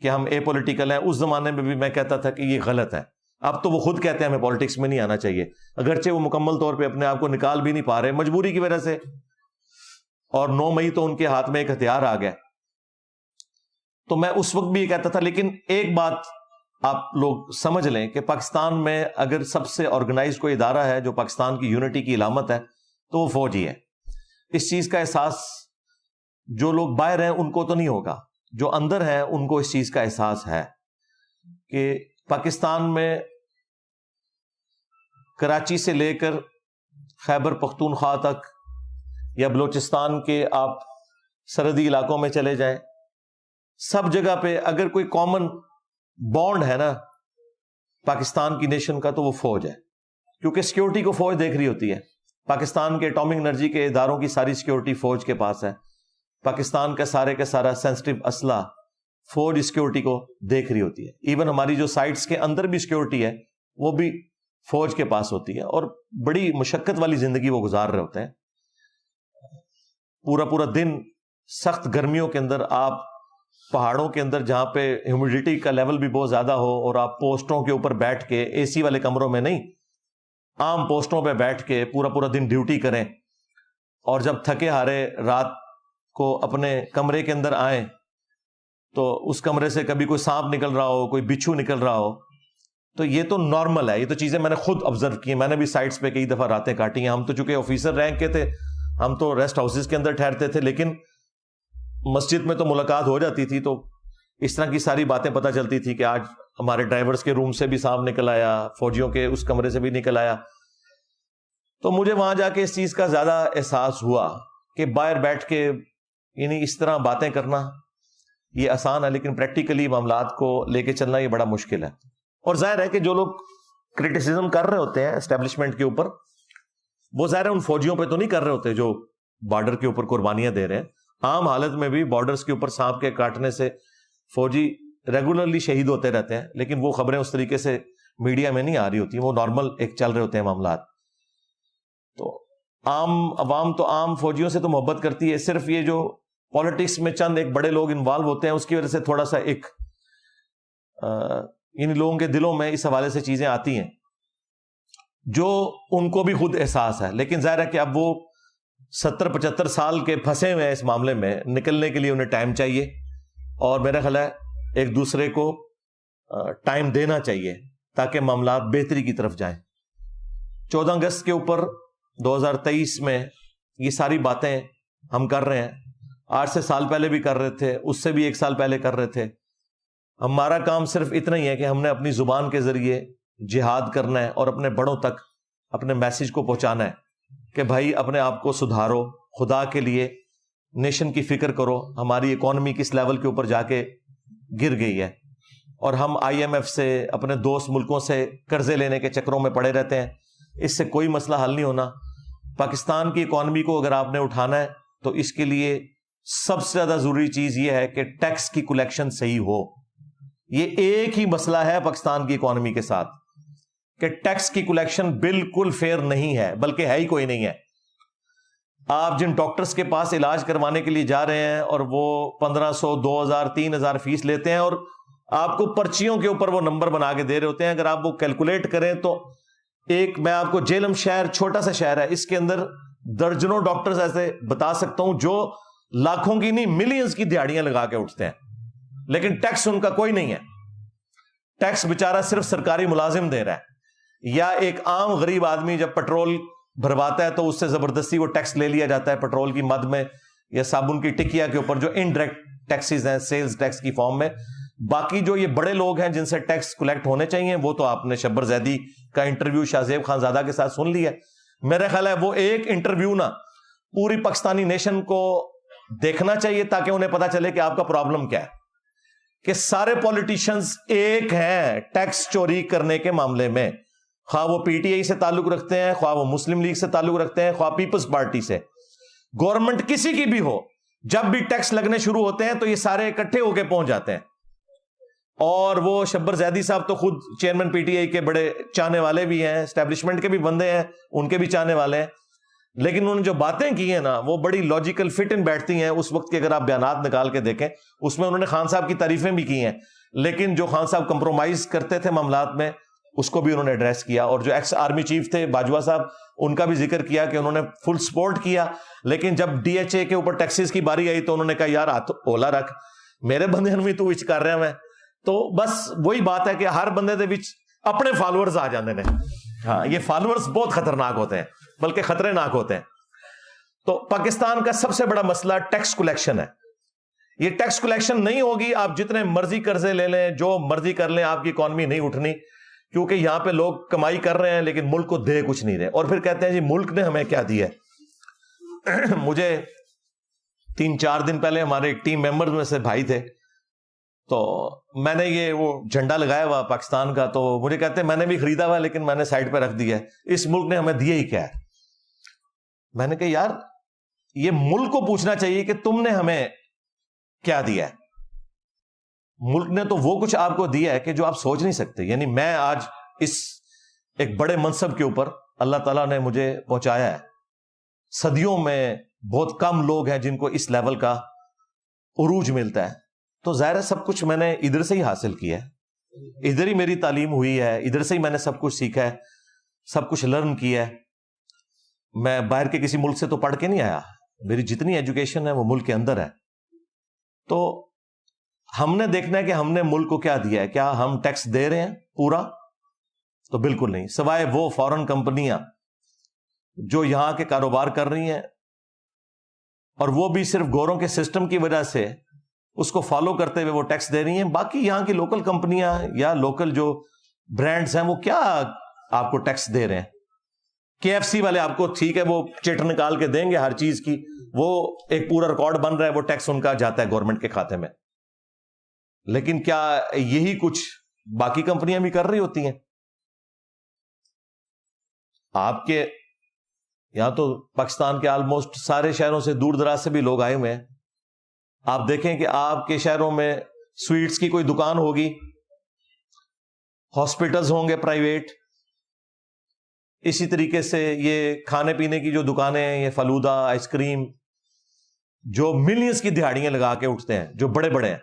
کہ ہم اے پولیٹیکل ہیں، اس زمانے میں بھی میں کہتا تھا کہ یہ غلط ہے۔ اب تو وہ خود کہتے ہیں ہمیں پالیٹکس میں نہیں آنا چاہیے، اگرچہ وہ مکمل طور پہ اپنے آپ کو نکال بھی نہیں پا رہے مجبوری کی وجہ سے، اور 9 مئی تو ان کے ہاتھ میں ایک ہتھیار آ گیا۔ تو میں اس وقت بھی یہ کہتا تھا، لیکن ایک بات آپ لوگ سمجھ لیں کہ پاکستان میں اگر سب سے آرگنائز کوئی ادارہ ہے جو پاکستان کی یونٹی کی علامت ہے تو وہ فوج ہی ہے۔ اس چیز کا احساس جو لوگ باہر ہیں ان کو تو نہیں ہوگا، جو اندر ہیں ان کو اس چیز کا احساس ہے کہ پاکستان میں کراچی سے لے کر خیبر پختونخوا تک یا بلوچستان کے آپ سرحدی علاقوں میں چلے جائیں، سب جگہ پہ اگر کوئی کامن بانڈ ہے نا پاکستان کی نیشن کا تو وہ فوج ہے، کیونکہ سیکیورٹی کو فوج دیکھ رہی ہوتی ہے۔ پاکستان کے ایٹامک انرجی کے اداروں کی ساری سیکیورٹی فوج کے پاس ہے، پاکستان کا سارا سینسٹیو اسلحہ فوج سیکیورٹی کو دیکھ رہی ہوتی ہے۔ ایون ہماری جو سائٹس کے اندر بھی سیکیورٹی ہے وہ بھی فوج کے پاس ہوتی ہے، اور بڑی مشقت والی زندگی وہ گزار رہے ہوتے ہیں۔ پورا دن سخت گرمیوں کے اندر آپ پہاڑوں کے اندر جہاں پہ ہیومیڈیٹی کا لیول بھی بہت زیادہ ہو، اور آپ پوسٹوں کے اوپر بیٹھ کے اے سی والے کمروں میں نہیں، عام پوسٹوں پہ بیٹھ کے پورا دن ڈیوٹی کریں، اور جب تھکے ہارے رات کو اپنے کمرے کے اندر آئیں تو اس کمرے سے کبھی کوئی سانپ نکل رہا ہو، کوئی بچھو نکل رہا ہو، تو یہ تو نارمل ہے۔ یہ تو چیزیں میں نے خود آبزرو کی ہیں، میں نے بھی سائٹس پہ کئی دفعہ راتیں کاٹی ہیں۔ ہم تو چونکہ آفیسر رینک کے تھے، ہم تو ریسٹ ہاؤسز کے اندر ٹھہرتے تھے، لیکن مسجد میں تو ملاقات ہو جاتی تھی، تو اس طرح کی ساری باتیں پتہ چلتی تھی کہ آج ہمارے ڈرائیورز کے روم سے بھی سانپ نکل آیا، فوجیوں کے اس کمرے سے بھی نکل آیا۔ تو مجھے وہاں جا کے اس چیز کا زیادہ احساس ہوا کہ باہر بیٹھ کے یعنی اس طرح باتیں کرنا یہ آسان ہے، لیکن پریکٹیکلی معاملات کو لے کے چلنا یہ بڑا مشکل ہے۔ اور ظاہر ہے کہ جو لوگ کرٹیسزم کر رہے ہوتے ہیں اسٹیبلشمنٹ کے اوپر، وہ ظاہر ہے ان فوجیوں پہ تو نہیں کر رہے ہوتے جو بارڈر کے اوپر قربانیاں دے رہے ہیں۔ عام حالت میں بھی بارڈرز کے اوپر سانپ کے کاٹنے سے فوجی ریگولرلی شہید ہوتے رہتے ہیں، لیکن وہ خبریں اس طریقے سے میڈیا میں نہیں آ رہی ہوتی، وہ نارمل ایک چل رہے ہوتے ہیں معاملات۔ تو عام عوام تو عام فوجیوں سے تو محبت کرتی ہے، صرف یہ جو پالیٹکس میں چند ایک بڑے لوگ انوالو ہوتے ہیں اس کی وجہ سے تھوڑا سا ایک ان لوگوں کے دلوں میں اس حوالے سے چیزیں آتی ہیں جو ان کو بھی خود احساس ہے، لیکن ظاہر ہے کہ اب وہ 70-75 سال کے پھنسے ہوئے ہیں اس معاملے میں، نکلنے کے لیے انہیں ٹائم چاہیے، اور میرا خیال ہے ایک دوسرے کو ٹائم دینا چاہیے تاکہ معاملات بہتری کی طرف جائیں۔ 14 اگست کے اوپر 2023 میں یہ ساری باتیں ہم کر رہے ہیں, 8 سے سال پہلے بھی کر رہے تھے, اس سے بھی 1 سال پہلے کر رہے تھے. ہمارا کام صرف اتنا ہی ہے کہ ہم نے اپنی زبان کے ذریعے جہاد کرنا ہے اور اپنے بڑوں تک اپنے میسج کو پہنچانا ہے کہ بھائی اپنے آپ کو سدھارو, خدا کے لیے نیشن کی فکر کرو. ہماری اکانومی کس لیول کے اوپر جا کے گر گئی ہے, اور ہم IMF سے, اپنے دوست ملکوں سے قرضے لینے کے چکروں میں پڑے رہتے ہیں. اس سے کوئی مسئلہ حل نہیں ہونا. پاکستان کی اکانومی کو اگر آپ نے اٹھانا ہے تو اس کے لیے سب سے زیادہ ضروری چیز یہ ہے کہ ٹیکس کی کلیکشن صحیح ہو. یہ ایک ہی مسئلہ ہے پاکستان کی اکانومی کے ساتھ کہ ٹیکس کی کلیکشن بالکل فیئر نہیں ہے, بلکہ ہے ہی کوئی نہیں ہے. آپ جن ڈاکٹرز کے پاس علاج کروانے کے لیے جا رہے ہیں اور وہ 1500 2000 3000 فیس لیتے ہیں, اور آپ کو پرچیوں کے اوپر وہ نمبر بنا کے دے رہے ہوتے ہیں. اگر آپ وہ کیلکولیٹ کریں تو میں آپ کو جیلم شہر, چھوٹا سا شہر ہے, اس کے اندر درجنوں ڈاکٹرز ایسے بتا سکتا ہوں جو لاکھوں کی نہیں ملینز کی دیہڑیاں لگا کے اٹھتے ہیں, لیکن ٹیکس ان کا کوئی نہیں ہے. ٹیکس بیچارہ صرف سرکاری ملازم دے رہا ہے, یا ایک عام غریب آدمی جب پیٹرول بھرواتا ہے تو اس سے زبردستی وہ ٹیکس لے لیا جاتا ہے پیٹرول کی مد میں یا صابن کی ٹکیا کے اوپر, جو انڈائریکٹ ٹیکسز ہیں سیلز ٹیکس کی فارم میں. باقی جو یہ بڑے لوگ ہیں جن سے ٹیکس کلیکٹ ہونے چاہیے, وہ تو آپ نے شبر زیدی کا انٹرویو شاہ زیب خان زادہ کے ساتھ سن لیا. میرا خیال ہے وہ ایک انٹرویو نا پوری پاکستانی نیشن کو دیکھنا چاہیے تاکہ انہیں پتا چلے کہ آپ کا پرابلم کیا ہے. کہ سارے پولیٹیشنز ایک ہیں ٹیکس چوری کرنے کے معاملے میں, خواہ وہ PTI سے تعلق رکھتے ہیں, خواہ وہ مسلم لیگ سے تعلق رکھتے ہیں, خواہ پیپلز پارٹی سے. گورنمنٹ کسی کی بھی ہو, جب بھی ٹیکس لگنے شروع ہوتے ہیں تو یہ سارے اکٹھے ہو کے پہنچ جاتے ہیں. اور وہ شبر زیدی صاحب تو خود چیئرمین PTI کے بڑے چاہنے والے بھی ہیں, اسٹیبلشمنٹ کے بھی بندے ہیں, ان کے بھی چاہنے والے ہیں. لیکن انہوں نے جو باتیں کی ہیں نا وہ بڑی لاجیکل فٹ ان بیٹھتی ہیں. اس وقت کے اگر آپ بیانات نکال کے دیکھیں اس میں انہوں نے خان صاحب کی تعریفیں بھی کی ہیں, لیکن جو خان صاحب کمپرومائز کرتے تھے معاملات میں اس کو بھی انہوں نے ایڈریس کیا. اور جو ایکس آرمی چیف تھے باجوہ صاحب, ان کا بھی ذکر کیا کہ انہوں نے فل سپورٹ کیا, لیکن جب DHA کے اوپر ٹیکسز کی باری آئی تو انہوں نے کہا یار ہاتھ اولا رکھ, میرے بندے بھی تو وچ کر رہے ہیں. میں تو بس وہی بات ہے کہ ہر بندے دے وچ اپنے فالوورز آ جاندے نے. ہاں, یہ فالوورز بہت خطرناک ہوتے ہیں, بلکہ خطرے ناک ہوتے ہیں. تو پاکستان کا سب سے بڑا مسئلہ ٹیکس کلیکشن ہے. یہ ٹیکس کلیکشن نہیں ہوگی, آپ جتنے مرضی قرضے لے لیں, جو مرضی کر لیں, آپ کی اکانومی نہیں اٹھنی, کیونکہ یہاں پہ لوگ کمائی کر رہے ہیں لیکن ملک کو دے کچھ نہیں رہے. اور پھر کہتے ہیں جی ملک نے ہمیں کیا دیا ہے. مجھے 3-4 دن پہلے ہمارے ٹیم ممبرز میں سے بھائی تھے, تو میں نے یہ وہ جھنڈا لگایا ہوا پاکستان کا, تو مجھے کہتے ہیں میں نے بھی خریدا ہوا لیکن میں نے سائڈ پہ رکھ دیا ہے, اس ملک نے ہمیں دیا ہی کیا ہے. میں نے کہا یار یہ ملک کو پوچھنا چاہیے کہ تم نے ہمیں کیا دیا ہے. ملک نے تو وہ کچھ آپ کو دیا ہے کہ جو آپ سوچ نہیں سکتے. یعنی میں آج اس ایک بڑے منصب کے اوپر اللہ تعالیٰ نے مجھے پہنچایا ہے. صدیوں میں بہت کم لوگ ہیں جن کو اس لیول کا عروج ملتا ہے. تو ظاہر ہے سب کچھ میں نے ادھر سے ہی حاصل کیا ہے, ادھر ہی میری تعلیم ہوئی ہے, ادھر سے ہی میں نے سب کچھ سیکھا ہے, سب کچھ لرن کیا ہے. میں باہر کے کسی ملک سے تو پڑھ کے نہیں آیا, میری جتنی ایجوکیشن ہے وہ ملک کے اندر ہے. تو ہم نے دیکھنا ہے کہ ہم نے ملک کو کیا دیا ہے. کیا ہم ٹیکس دے رہے ہیں پورا؟ تو بالکل نہیں, سوائے وہ فورن کمپنیاں جو یہاں کے کاروبار کر رہی ہیں, اور وہ بھی صرف گوروں کے سسٹم کی وجہ سے اس کو فالو کرتے ہوئے وہ ٹیکس دے رہی ہیں. باقی یہاں کی لوکل کمپنیاں یا لوکل جو برانڈز ہیں وہ کیا آپ کو ٹیکس دے رہے ہیں. KFC والے آپ کو ٹھیک ہے وہ چٹ نکال کے دیں گے ہر چیز کی, وہ ایک پورا ریکارڈ بن رہا ہے, وہ ٹیکس ان کا جاتا ہے گورنمنٹ کے کھاتے میں. لیکن کیا یہی کچھ باقی کمپنیاں بھی کر رہی ہوتی ہیں؟ آپ کے یہاں تو پاکستان کے آلموسٹ سارے شہروں سے دور دراز سے بھی لوگ آئے ہوئے ہیں. آپ دیکھیں کہ آپ کے شہروں میں سویٹس کی کوئی دکان ہوگی, ہاسپٹلز ہوں گے پرائیویٹ, اسی طریقے سے یہ کھانے پینے کی جو دکانیں ہیں, یہ فلودہ, آئس کریم, جو ملینز کی دہاڑیاں لگا کے اٹھتے ہیں, جو بڑے بڑے ہیں,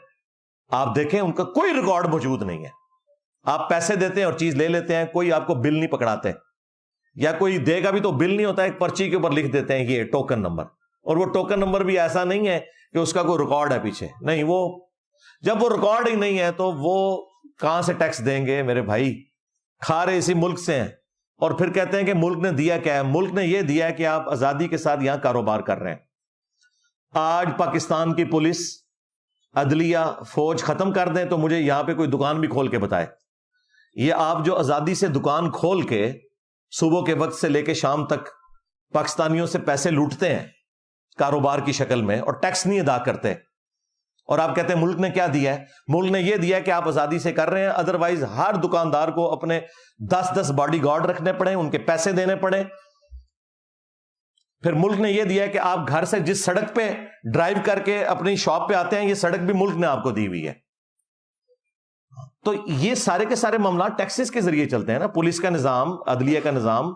آپ دیکھیں ان کا کوئی ریکارڈ موجود نہیں ہے. آپ پیسے دیتے ہیں اور چیز لے لیتے ہیں, کوئی آپ کو بل نہیں پکڑاتے, یا کوئی دے گا بھی تو بل نہیں ہوتا, ایک پرچی کے اوپر لکھ دیتے ہیں یہ ٹوکن نمبر, اور وہ ٹوکن نمبر بھی ایسا نہیں ہے کہ اس کا کوئی ریکارڈ ہے پیچھے. نہیں, وہ جب وہ ریکارڈ ہی نہیں ہے تو وہ کہاں سے ٹیکس دیں گے میرے بھائی؟ کھا رہے اسی ملک سے ہیں, اور پھر کہتے ہیں کہ ملک نے دیا کیا ہے. ملک نے یہ دیا ہے کہ آپ آزادی کے ساتھ یہاں کاروبار کر رہے ہیں. آج پاکستان کی پولیس، عدلیہ، فوج ختم کر دیں تو مجھے یہاں پہ کوئی دکان بھی کھول کے بتائے. یہ آپ جو آزادی سے دکان کھول کے صبح کے وقت سے لے کے شام تک پاکستانیوں سے پیسے لوٹتے ہیں کاروبار کی شکل میں اور ٹیکس نہیں ادا کرتے، اور آپ کہتے ہیں ملک نے کیا دیا ہے؟ ملک نے یہ دیا ہے کہ آپ آزادی سے کر رہے ہیں، ادروائز ہر دکاندار کو اپنے 10 باڈی گارڈ رکھنے پڑے، ان کے پیسے دینے پڑے. پھر ملک نے یہ دیا ہے کہ آپ گھر سے جس سڑک پہ ڈرائیو کر کے اپنی شاپ پہ آتے ہیں، یہ سڑک بھی ملک نے آپ کو دی ہوئی ہے. تو یہ سارے کے سارے معاملات ٹیکسز کے ذریعے چلتے ہیں نا. پولیس کا نظام، عدلیہ کا نظام،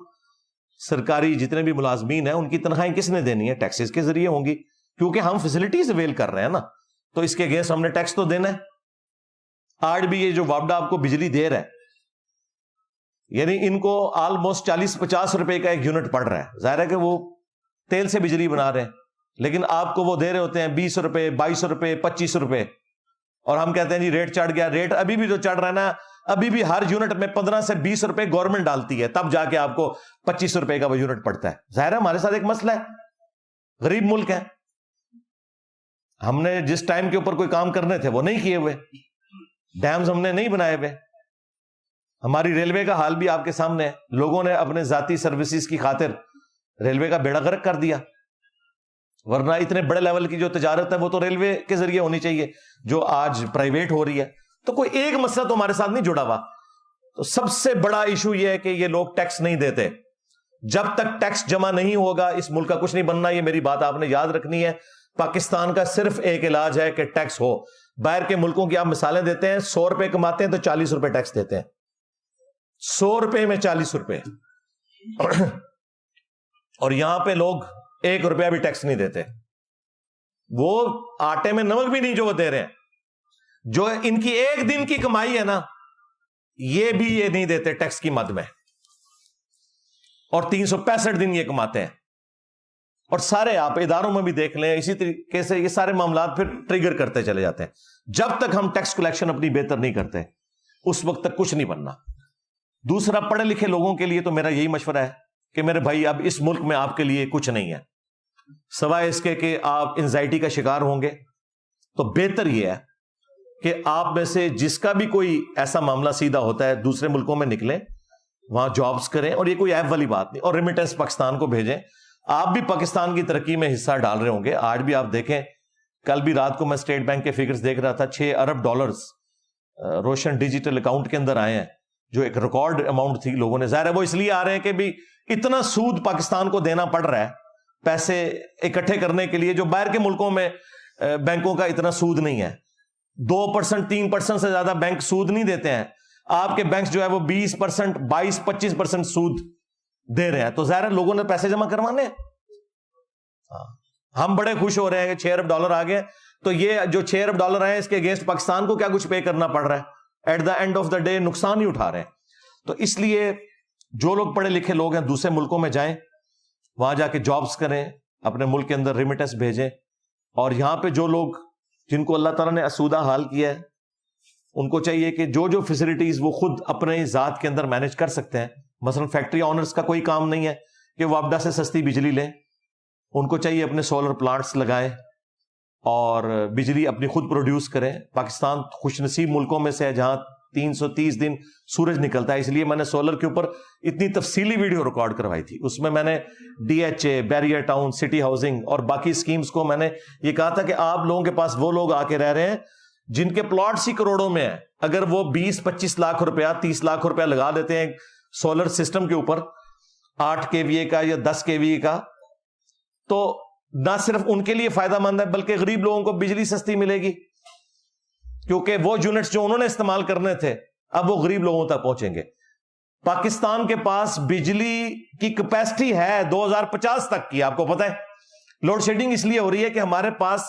سرکاری جتنے بھی ملازمین ہیں ان کی تنخواہیں کس نے دینی ہے؟ ٹیکسز کے ذریعے ہوں گی، کیونکہ ہم فیسلٹیز اویل کر رہے ہیں نا، تو اس کے اگینسٹ ہم نے ٹیکس تو دینا ہے. آج بھی یہ جو وابڈا آپ کو بجلی دے رہا ہے، یعنی ان کو آلموسٹ 40-50 روپے کا ایک یونٹ پڑ رہا ہے. ظاہر ہے کہ وہ تیل سے بجلی بنا رہے ہیں، لیکن آپ کو وہ دے رہے ہوتے ہیں 20 روپے، 22 روپے، 25 روپے، اور ہم کہتے ہیں جی ریٹ چڑھ گیا. ریٹ ابھی بھی جو چڑھ رہا ہے نا، ابھی بھی ہر یونٹ میں 15 سے 20 روپے گورنمنٹ ڈالتی ہے، تب جا کے آپ کو 25 روپے کا وہ یونٹ پڑتا ہے. ظاہر ہے ہمارے ساتھ ایک مسئلہ ہے، غریب ملک ہے، ہم نے جس ٹائم کے اوپر کوئی کام کرنے تھے وہ نہیں کیے ہوئے، ڈیمز ہم نے نہیں بنائے ہوئے. ہماری ریلوے کا حال بھی آپ کے سامنے ہے، لوگوں نے اپنے ذاتی سروسز کی خاطر ریلوے کا بیڑا غرق کر دیا. ورنہ اتنے بڑے لیول کی جو تجارت ہے وہ تو ریلوے کے ذریعے ہونی چاہیے، جو آج پرائیویٹ ہو رہی ہے. تو کوئی ایک مسئلہ تو ہمارے ساتھ نہیں جڑا ہوا. تو سب سے بڑا ایشو یہ ہے کہ یہ لوگ ٹیکس نہیں دیتے. جب تک ٹیکس جمع نہیں ہوگا اس ملک کا کچھ نہیں بننا. یہ میری بات آپ نے یاد رکھنی ہے. پاکستان کا صرف ایک علاج ہے کہ ٹیکس ہو. باہر کے ملکوں کی آپ مثالیں دیتے ہیں، 100 روپے کماتے ہیں تو 40 روپے ٹیکس دیتے ہیں. 100 روپے میں 40 روپے اور یہاں پہ لوگ 1 روپیہ بھی ٹیکس نہیں دیتے. وہ آٹے میں نمک بھی نہیں جو وہ دے رہے ہیں. جو ان کی ایک دن کی کمائی ہے نا، یہ بھی یہ نہیں دیتے ٹیکس کی مد میں، اور 365 دن یہ کماتے ہیں. اور سارے آپ اداروں میں بھی دیکھ لیں، اسی طریقے سے یہ سارے معاملات پھر ٹریگر کرتے چلے جاتے ہیں. جب تک ہم ٹیکس کلیکشن اپنی بہتر نہیں کرتے اس وقت تک کچھ نہیں بننا. دوسرا، پڑھے لکھے لوگوں کے لیے تو میرا یہی مشورہ ہے کہ میرے بھائی اب اس ملک میں آپ کے لیے کچھ نہیں ہے سوائے اس کے کہ آپ انزائٹی کا شکار ہوں گے. تو بہتر یہ ہے کہ آپ میں سے جس کا بھی کوئی ایسا معاملہ سیدھا ہوتا ہے دوسرے ملکوں میں نکلیں، وہاں جابز کریں، اور یہ کوئی ایب والی بات نہیں. اور ریمیٹنس پاکستان کو بھیجیں. آپ بھی پاکستان کی ترقی میں حصہ ڈال رہے ہوں گے. آج بھی آپ دیکھیں، کل بھی رات کو میں اسٹیٹ بینک کے فگرز دیکھ رہا تھا، $6 ارب روشن ڈیجیٹل اکاؤنٹ کے اندر آئے ہیں، جو ایک ریکارڈ اماؤنٹ تھی. لوگوں نے، ظاہر ہے وہ اس لیے آ رہے ہیں کہ بھی اتنا سود پاکستان کو دینا پڑ رہا ہے پیسے اکٹھے کرنے کے لیے، جو باہر کے ملکوں میں بینکوں کا اتنا سود نہیں ہے. 2%، 3% سے زیادہ بینک سود نہیں دیتے ہیں. آپ کے بینک جو ہے وہ 20%، 22-25% سود دے رہے ہیں. تو ظاہر ہے لوگوں نے پیسے جمع کروانے. ہم بڑے خوش ہو رہے ہیں کہ $6 ارب آ گئے. تو یہ جو $6 ارب آئے اس کے اگینسٹ پاکستان کو کیا کچھ پے کرنا پڑ رہا ہے؟ At the end of the day نقصان ہی اٹھا رہے ہیں. تو اس لیے جو لوگ پڑھے لکھے لوگ ہیں دوسرے ملکوں میں جائیں، وہاں جا کے جابز کریں، اپنے ملک کے اندر ریمیٹنس بھیجیں. اور یہاں پہ جو لوگ جن کو اللہ تعالیٰ نے اسودہ حال کیا ہے، ان کو چاہیے کہ جو فیسلٹیز وہ خود اپنے ذات کے اندر مینج کر سکتے ہیں. مثلا فیکٹری آنرز کا کوئی کام نہیں ہے کہ وہ وابڈا سے سستی بجلی لیں. ان کو چاہیے اپنے سولر پلانٹس لگائیں اور بجلی اپنی خود پروڈیوس کریں. پاکستان خوش نصیب ملکوں میں سے ہے جہاں 330 دن سورج نکلتا ہے. اس لیے میں نے سولر کے اوپر اتنی تفصیلی ویڈیو ریکارڈ کروائی تھی. اس میں نے DHA، barrier town, city housing اور باقی اسکیمز کو میں نے یہ کہا تھا کہ آپ لوگوں کے پاس وہ لوگ آ کے رہ رہے ہیں جن کے پلاٹس ہی کروڑوں میں ہیں. اگر وہ 20-25 لاکھ روپیہ، 30 لاکھ روپیہ لگا دیتے ہیں سولر سسٹم کے اوپر 8 kVA کا یا 10 kVA کا، تو نہ صرف ان کے لیے فائدہ مند ہے بلکہ غریب لوگوں کو بجلی سستی ملے گی، کیونکہ وہ یونٹس جو انہوں نے استعمال کرنے تھے اب وہ غریب لوگوں تک پہنچیں گے. پاکستان کے پاس بجلی کی کیپیسٹی ہے 2050 تک کی. آپ کو پتہ ہے لوڈ شیڈنگ اس لیے ہو رہی ہے کہ ہمارے پاس